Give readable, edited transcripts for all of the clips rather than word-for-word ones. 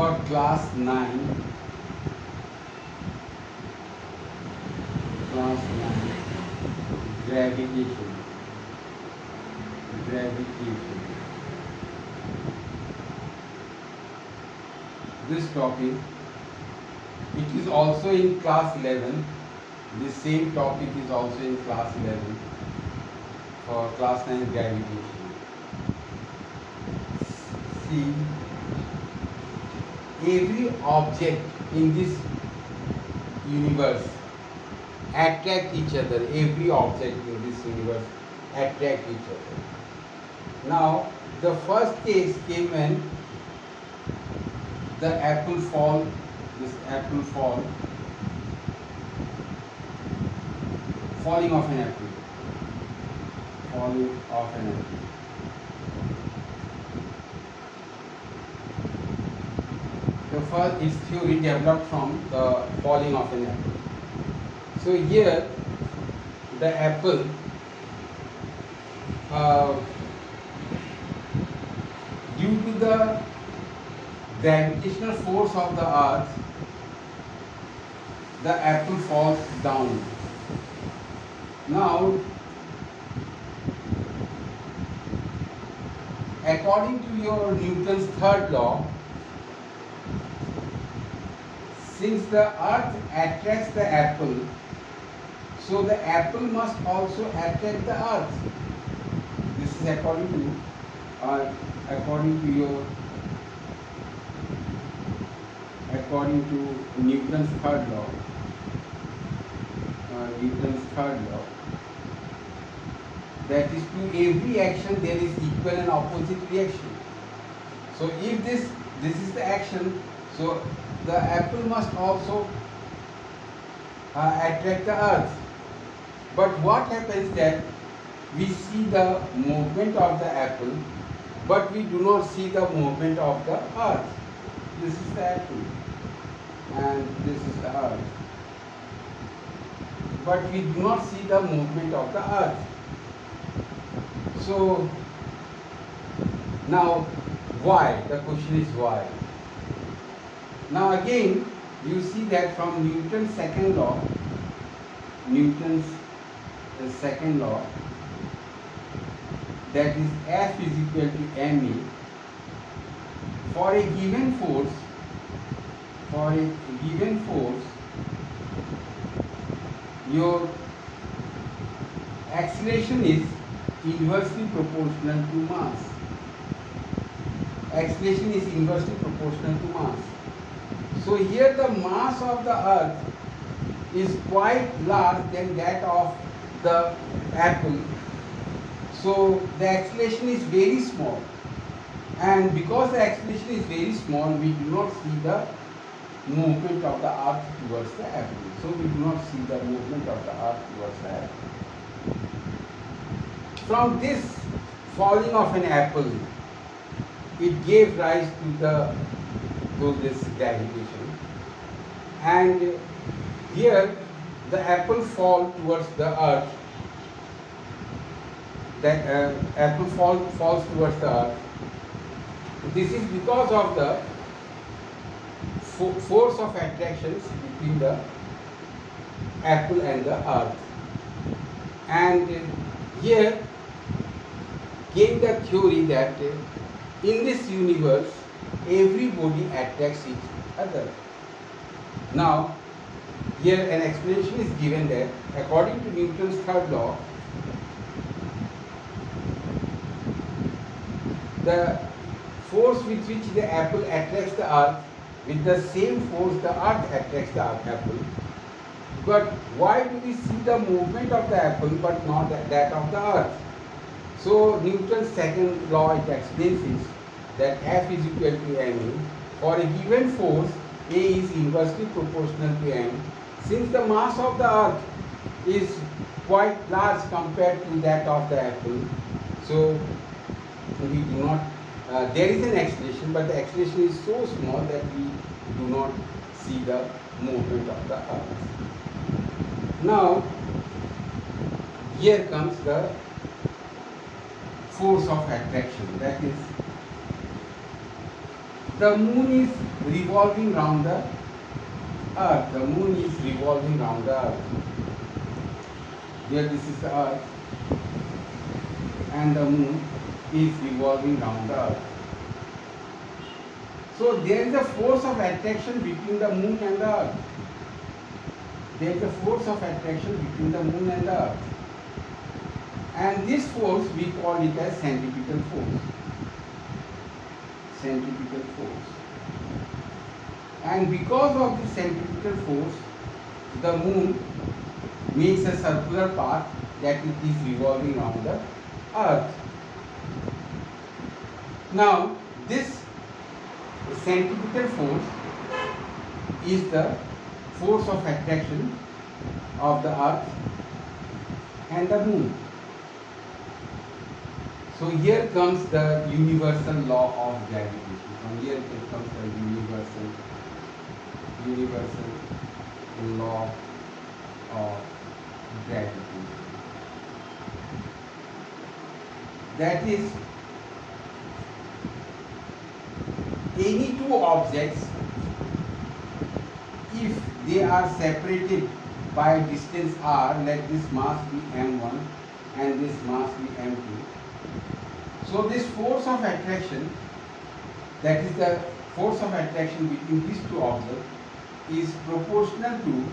for class 9, gravitation. This topic, it is also in class 11. This same topic is also in class 11 for class 9 gravitation. See, every object in this universe attract each other. Every object in this universe attract each other. Now, the first case came when the apple fall, falling off an apple. The first is theory developed from the falling of an apple. So here the apple due to the gravitational force of the earth, the apple falls down. Now, according to your Newton's third law, since the earth attracts the apple, so the apple must also attract the earth. This is according to Newton's third law. That is, to every action there is equal and opposite reaction. So if this is the action, so the apple must also attract the earth. But what happens that we see the movement of the apple, but we do not see the movement of the earth. This is the apple and this is the earth, but we do not see the movement of the earth. So now why? The question is why. Now again you see that from Newton's second law, that is F is equal to ma, for a given force, your acceleration is inversely proportional to mass. So here the mass of the earth is quite large than that of the apple. So the acceleration is very small, and because the acceleration is very small, we do not see the movement of the earth towards the apple. From this falling of an apple, it gave rise to this gravitation, and here the apple fall towards the earth. That apple falls towards the earth. This is because of the force of attractions between the apple and the earth. And here came the theory that in this universe everybody attracts each other. Now here an explanation is given that according to Newton's third law, the force with which the apple attracts the earth, with the same force the earth attracts the apple. But why do we see the movement of the apple but not that of the earth? So Newton's second law, it explains is that F is equal to ma. For a given force, A is inversely proportional to m. Since the mass of the earth is quite large compared to that of the apple, so we do not, there is an acceleration, but the acceleration is so small that we do not see the movement of the earth. Now, here comes the force of attraction, that is the moon is revolving round the earth. The moon is revolving round the earth. Here this is the earth and the moon is revolving round the earth. So there is a force of attraction between the moon and the earth. There is a force of attraction between the moon and the earth. And this force we call it as centripetal force. Centripetal force. And because of the centripetal force, the moon makes a circular path that it is revolving around the earth. Now this centripetal force is the force of attraction of the earth and the moon. So here comes the universal law of gravitation. From here it comes the universal law of gravitation. That is, any two objects, if they are separated by a distance r, let this mass be m1 and this mass be m2. So this force of attraction, that is the force of attraction between these two objects, is proportional to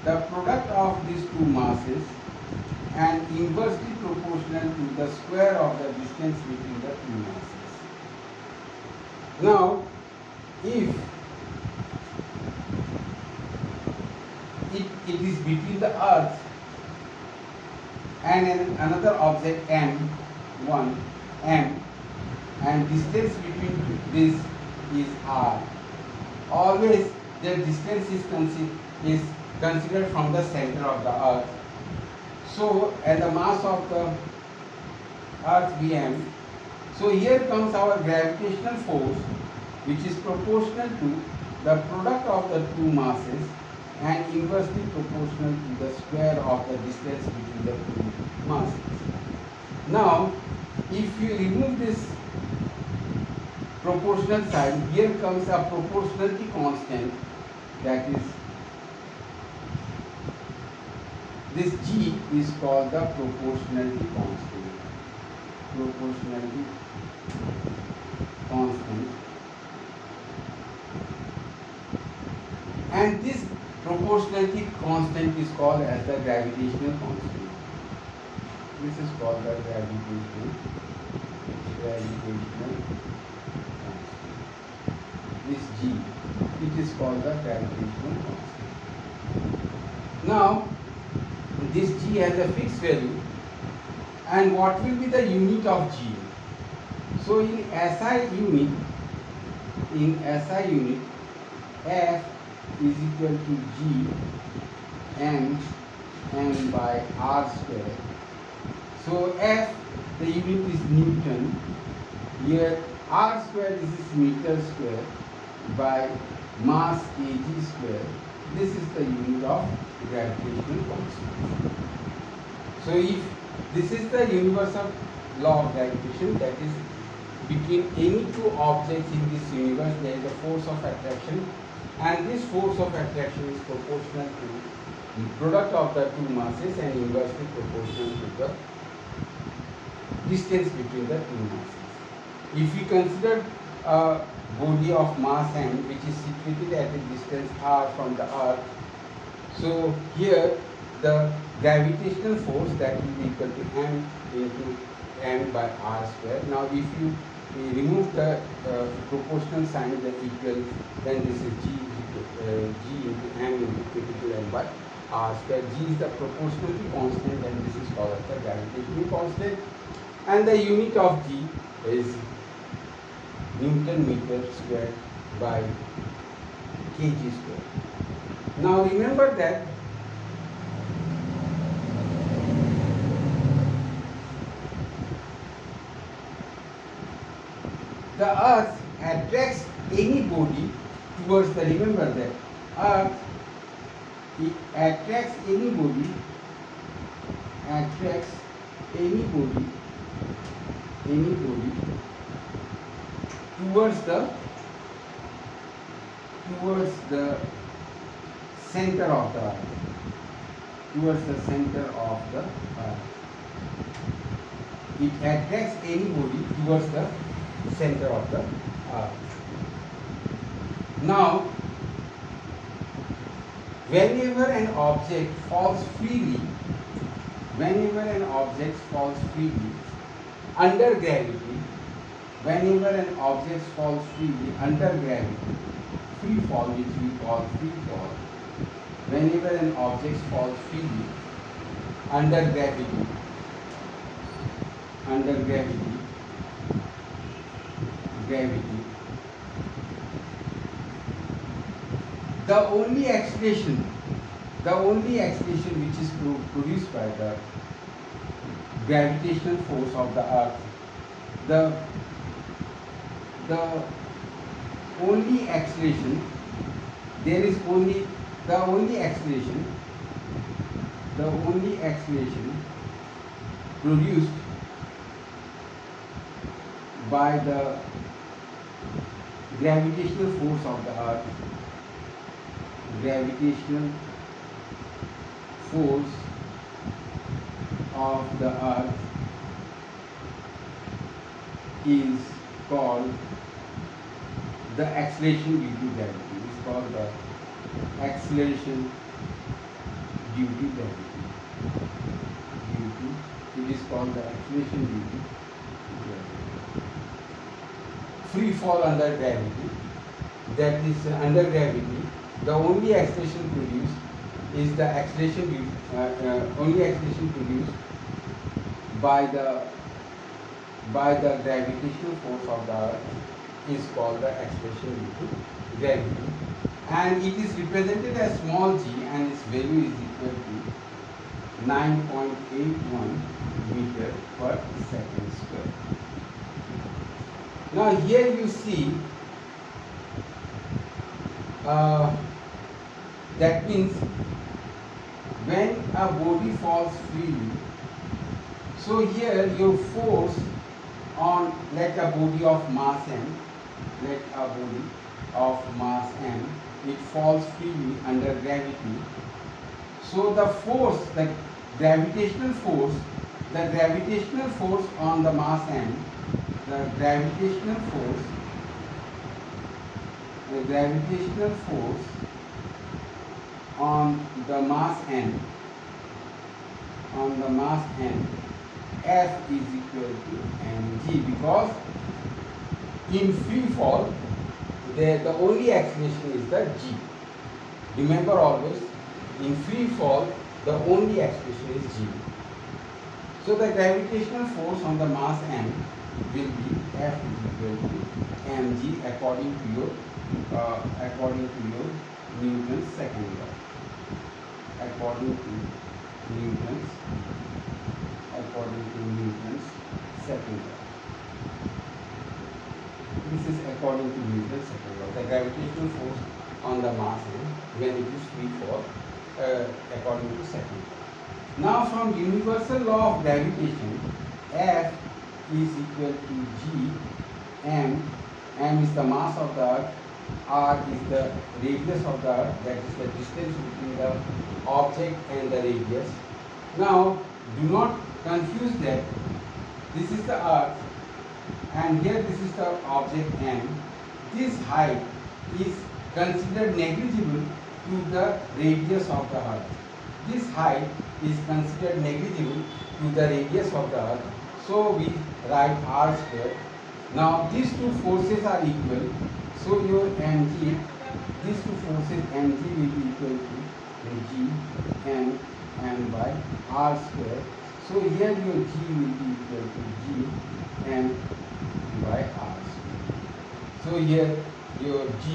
the product of these two masses and inversely proportional to the square of the distance between the two masses. Now, if it is between the earth and another object m1, m, and distance between this is r, always the distance is considered from the center of the earth. So, and the mass of the earth Vm. So here comes our gravitational force, which is proportional to the product of the two masses and inversely proportional to the square of the distance between the two masses. Now, if you remove this proportional sign, here comes a proportionality constant, that is, this G is called the proportionality constant. Proportionality constant. And this proportionality constant is called as the gravitational constant. This is called the gravitational constant. This G, it is called the gravitational constant. Now, this G has a fixed value, and what will be the unit of G? So in SI unit, F is equal to G m by r square. So F, the unit is Newton. Here r square, this is meter square by mass kg square. This is the unit of gravitational constant. So if this is the universal law of gravitation, that is, between any two objects in this universe there is a force of attraction, and this force of attraction is proportional to the product of the two masses and inversely proportional to the distance between the two masses. If we consider a body of mass m which is situated at a distance r from the earth, so here the gravitational force, that will be equal to m into m by r square. Now if you remove the proportional sign, the equal, then this is G into m into critical m by r square. G is the proportionality constant and this is called as the gravitational constant, and the unit of G is Newton meter square by kg square. Now remember that the earth attracts any body towards the, remember that earth, it attracts any body towards the towards the center of the earth, towards the center of the earth. It attracts anybody towards the center of the earth. Now, whenever an object falls freely, under gravity, whenever an object falls freely under gravity, free fall, which we call free fall, whenever an object falls freely under gravity, the only acceleration which is produced by the gravitational force of the earth, the only acceleration, there is only the only acceleration produced by the gravitational force of the earth, is called the acceleration due to gravity. It is called the acceleration due to gravity. It is called the acceleration due to gravity. Free fall under gravity, that is under gravity, the only acceleration produced is the acceleration produced by the gravitational force of the earth is called the acceleration due to gravity, and it is represented as small g, and its value is equal to 9.81 meter per second square. Now here you see that means when a body falls freely, so here your force on, let a body of mass m, it falls freely under gravity. So the force, the gravitational force on the mass m, the gravitational force on the mass n, F is equal to mg, because in free fall the only acceleration is the g. Remember always, in free fall the only acceleration is g. So the gravitational force on the mass m will be F is equal to mg according to your Newton's second law. According to Newton's second law. This is according to Newton's second law. The gravitational force on the mass when it is free fall, according to second law. Now from universal law of gravitation, F is equal to G, m is the mass of the earth, r is the radius of the earth, that is the distance between the object and the radius. Now do not confuse that this is the earth and here this is the object m. This height is considered negligible to the radius of the earth. This height is considered negligible to the radius of the earth, so we write r square. Now these two forces are equal, so your mg, these two forces mg will be equal to g m by r square. So here your g will be equal to g m by r square. So here your g,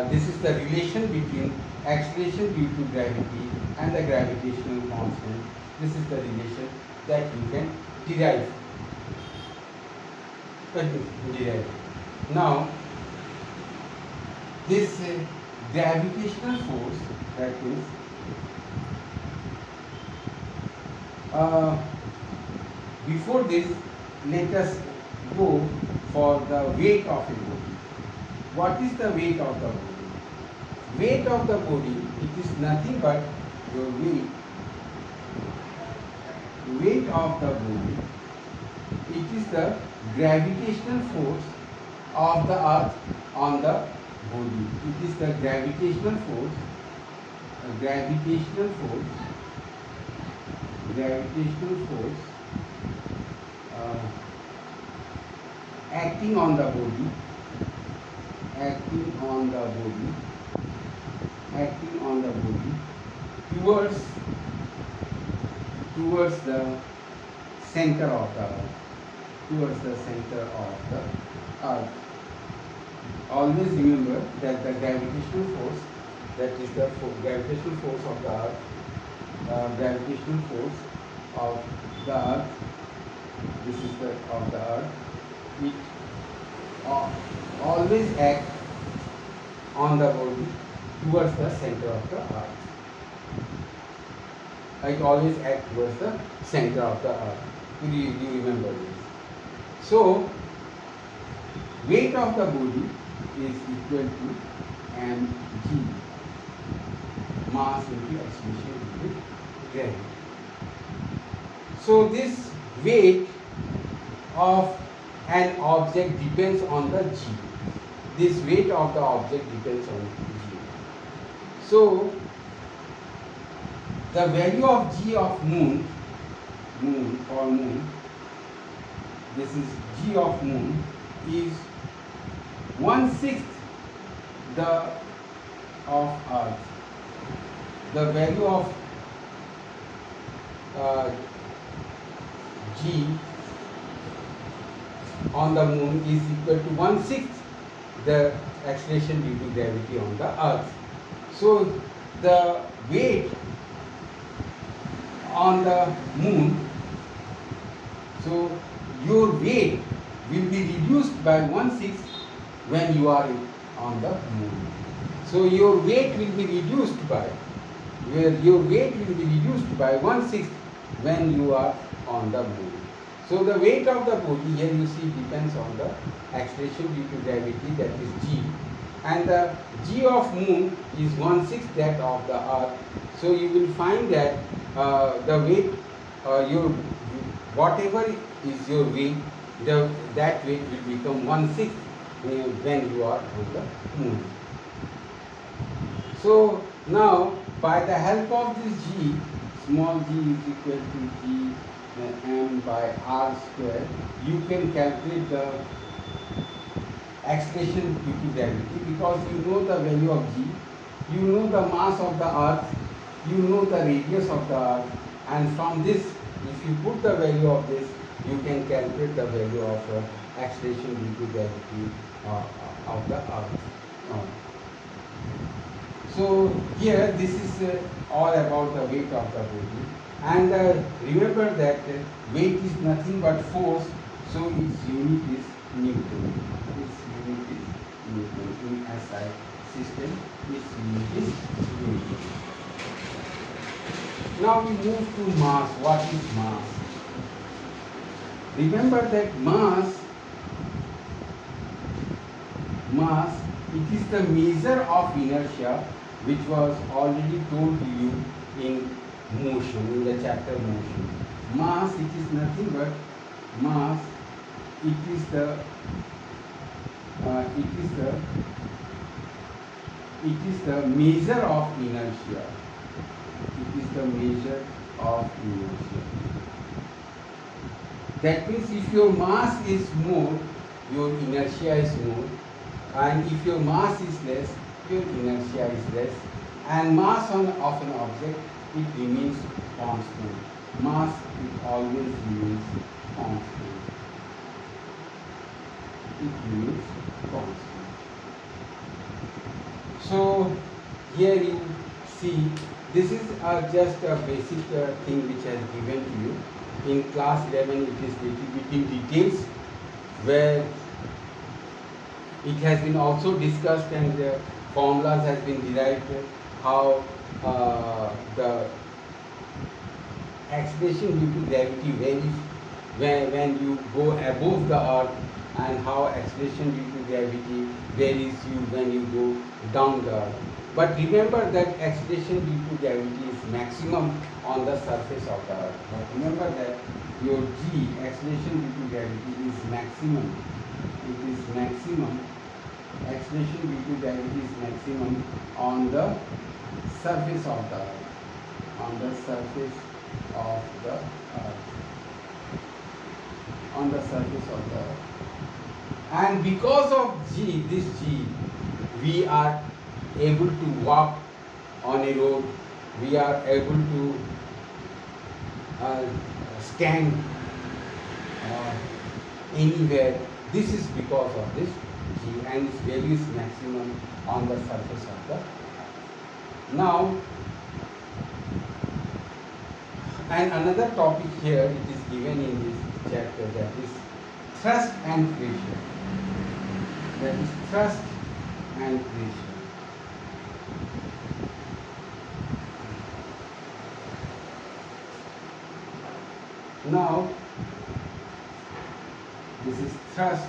this is the relation between acceleration due to gravity and the gravitational constant. This is the relation that you can derive. Now this gravitational force, that is before this, let us go for the weight of a body. What is the weight of the body? weight of the body, it is nothing but your weight of the body, it is the gravitational force of the earth on the body. It is the gravitational force, gravitational force acting on the body, acting on the body towards the center of the earth, towards the center of the earth. Always remember that the gravitational force, that is the gravitational force of the earth, gravitational force of the earth, this is the of the earth, it always act on the body towards the center of the earth. It always act towards the center of the earth. Do you remember this? So weight of the body is equal to mg, mass into acceleration into gravity. So this weight of an object depends on the g. This weight of the object depends on g. So the value of g of moon, this is g of moon, is 1/6 the of earth. The value of g on the moon is equal to 1/6 the acceleration due to gravity on the earth. So the weight on the moon, so your weight will be reduced by 1/6 when you are on the moon. So your weight will be reduced by, your weight will be reduced by 1/6 when you are on the moon. So the weight of the body here you see depends on the acceleration due to gravity, that is g, and the g of moon is 1/6 that of the earth. So you will find that the weight, your whatever is your weight, that weight will become 1/6 when you are on the moon. So now by the help of this g, small g is equal to g m by r square, you can calculate the acceleration due to gravity, because you know the value of g, you know the mass of the earth, you know the radius of the earth, and from this, if you put the value of this, you can calculate the value of acceleration due to gravity of the earth. So here this is all about the weight of the body, and remember that weight is nothing but force, so its unit is Newton. Its unit is Newton. In SI system, its unit is Newton. Now we move to mass. What is mass? Remember that mass, it is the measure of inertia, which was already told to you in motion, in the chapter motion. Mass, it is nothing but mass, it is the measure of inertia. It is the measure of inertia. That means if your mass is more, your inertia is more, and if your mass is less, your inertia is less, and mass of an object, it remains constant. Mass, it always remains constant. It remains constant. So here you see, this is just a basic thing which has given to you. In class 11 it is little bit in details, where it has been also discussed and formulas has been derived, how the acceleration due to gravity varies when you go above the earth, and how acceleration due to gravity varies when you go down the earth. But remember that acceleration due to gravity is maximum on the surface of the earth. But remember that your g, acceleration due to gravity, is maximum. It is maximum. Acceleration due to gravity is maximum on the surface of the earth. On the surface of the earth. On the surface of the earth. And because of g, this g, we are able to walk on a road, we are able to stand anywhere. This is because of this g, and its value is maximum on the surface of the earth. Now, and another topic here, it is given in this chapter, that is thrust and pressure. That is thrust and pressure. Now, this is thrust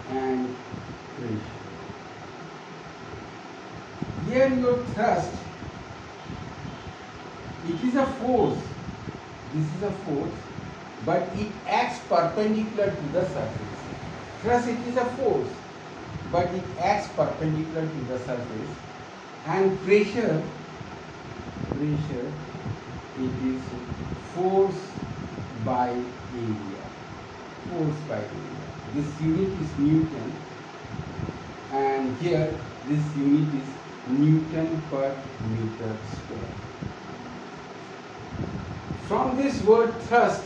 and pressure. Here your thrust, it is a force. This is a force, but it acts perpendicular to the surface. Thrust, it is a force, but it acts perpendicular to the surface. And pressure, it is force by area. Force by area. This unit is Newton, and here this unit is Newton per meter square. From this word thrust,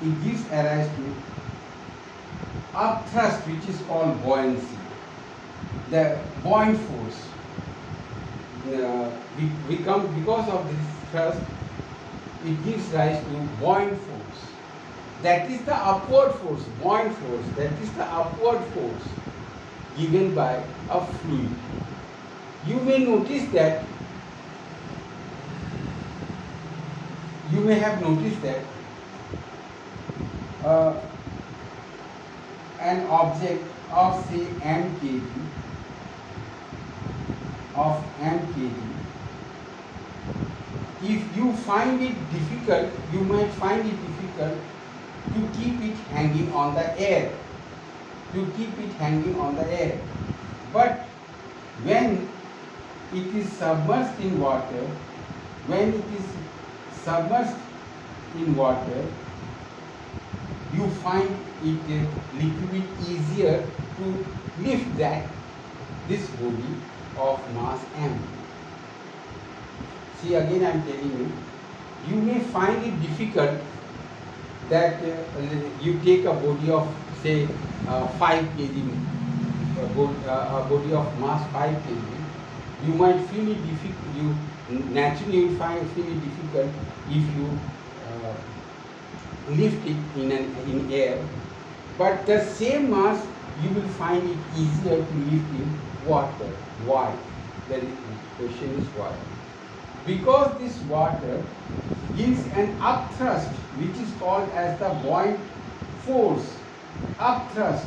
it gives rise to upthrust, which is called buoyancy. The buoyant force. Because of this thrust, it gives rise to buoyant force. That is the upward force, buoyant force. That is the upward force given by a fluid. You may notice that, you may have noticed that an object of say mkg, if you find it difficult, you might find it difficult to keep it hanging on the air. But when it is submerged in water, you find it a little bit easier to lift this body of mass m. See, again I am telling you, you may find it difficult that you take a body of say 5 kg, a body of mass 5 kg. You might feel it difficult. You naturally feel it difficult if you lift it in air, but the same mass you will find it easier to lift in water. Why? The question is why? Because this water gives an upthrust, which is called as the buoyant force. Upthrust,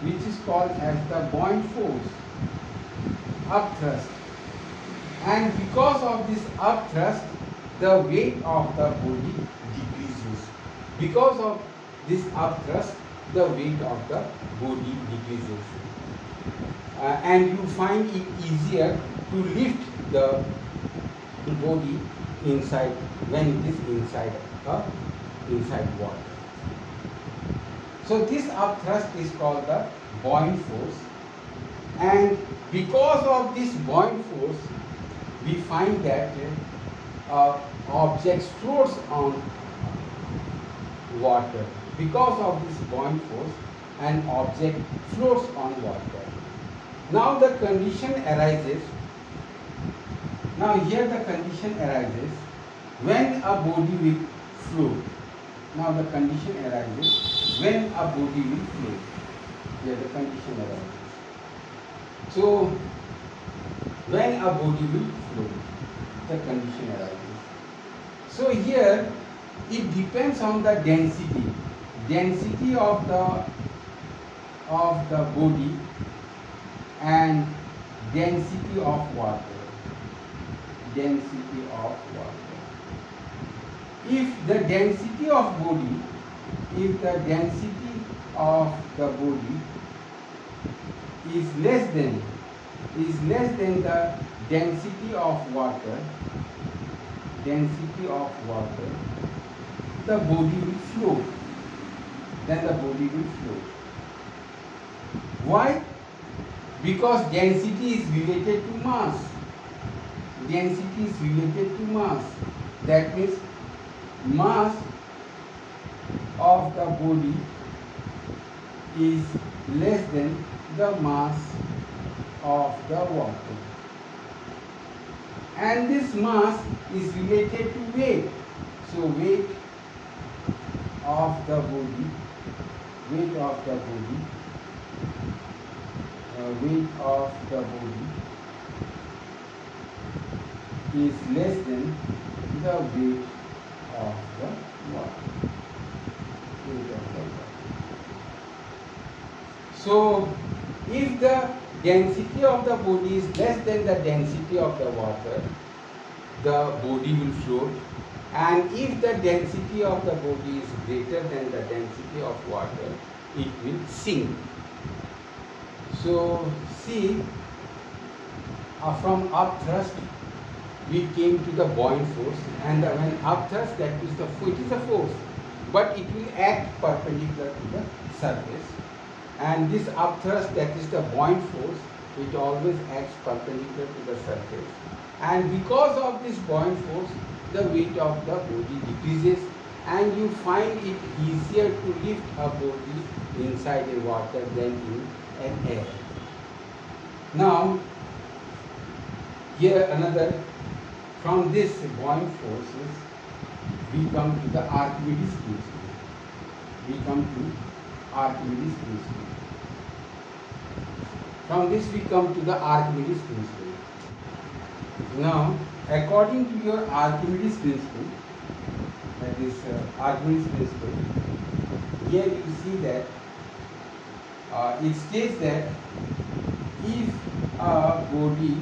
which is called as the buoyant force. Upthrust. And because of this upthrust, the weight of the body decreases. Because of this upthrust, the weight of the body decreases. And you find it easier to lift the body inside when it is inside water. So this upthrust is called the buoyant force, and because of this buoyant force, we find that objects floats on water. Because of this buoyant force, an object floats on water. Now the condition arises. Now here the condition arises when a body will float. Now the condition arises when a body will float. Here the condition arises. So when a body will float, the condition arises. So here it depends on the density of the of the body and density of water. Density of water. If the density of body, if the density of the body is less than the density of water, the body will float. Then the body will float. Why? Because density is related to mass. Density is related to mass. That means mass of the body is less than the mass of the water. And this mass is related to weight. So weight of the body, weight of the body is less than the weight of the water. So if the density of the body is less than the density of the water, the body will float. And if the density of the body is greater than the density of water, it will sink. So see, from upthrust we came to the buoyant force, and when upthrust, that is the force, it is a force, but it will act perpendicular to the surface. And this upthrust, that is the buoyant force, it always acts perpendicular to the surface. And because of this buoyant force, the weight of the body decreases, and you find it easier to lift a body inside a water than in an air. Now, here another, from this buoyant forces, we come to the Archimedes principle. From this we come to the Archimedes principle. Now, according to your Archimedes principle, that is Archimedes principle, here you see that it states that if a body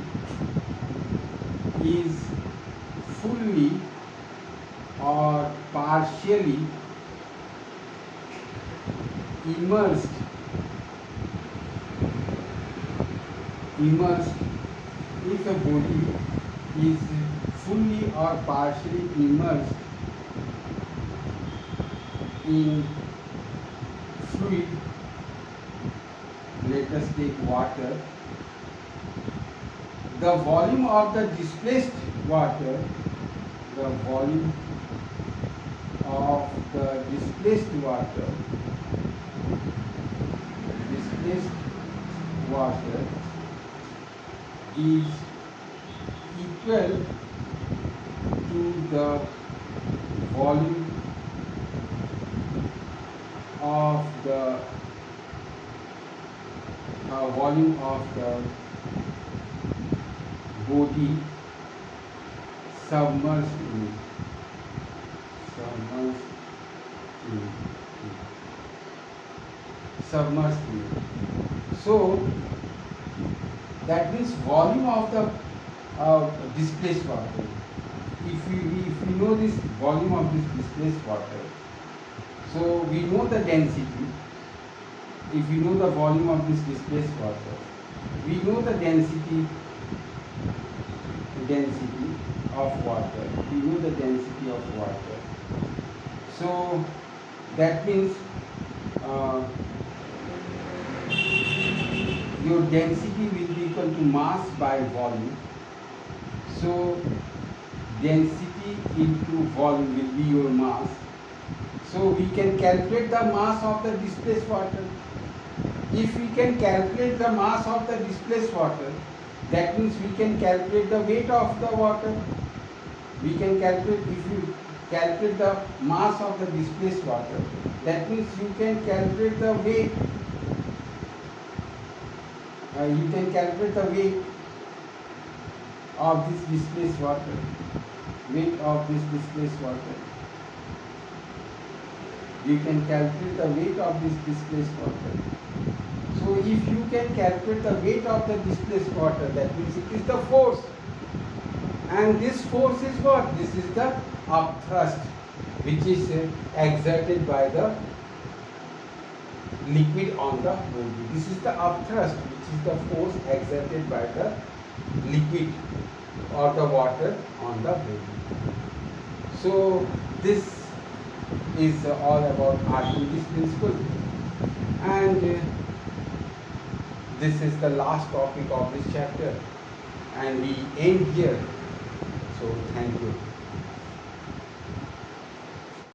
is fully or partially immersed if a body is fully or partially immersed in fluid, let us take water, the volume of the displaced water, is equal to the volume of the body submerged in it. So that means volume of the displaced water. If we know this volume of this displaced water, so we know the density. If we know the volume of this displaced water, we know the density of water. We know the density of water. So that means your density will be equal to mass by volume. So density into volume will be your mass. So we can calculate the mass of the displaced water. If we can calculate the mass of the displaced water, that means we can calculate the weight of the water. We can calculate, if you calculate the mass of the displaced water, that means you can calculate the weight. You can calculate the weight of this displaced water. Weight of this displaced water. You can calculate the weight of this displaced water. So if you can calculate the weight of the displaced water, that means it is the force. And this force is what? This is the upthrust, which is exerted by the liquid on the body. This is the upthrust, which is the force exerted by the liquid or the water on the body. So this is all about Archimedes principle, and this is the last topic of this chapter, and we end here. So thank you.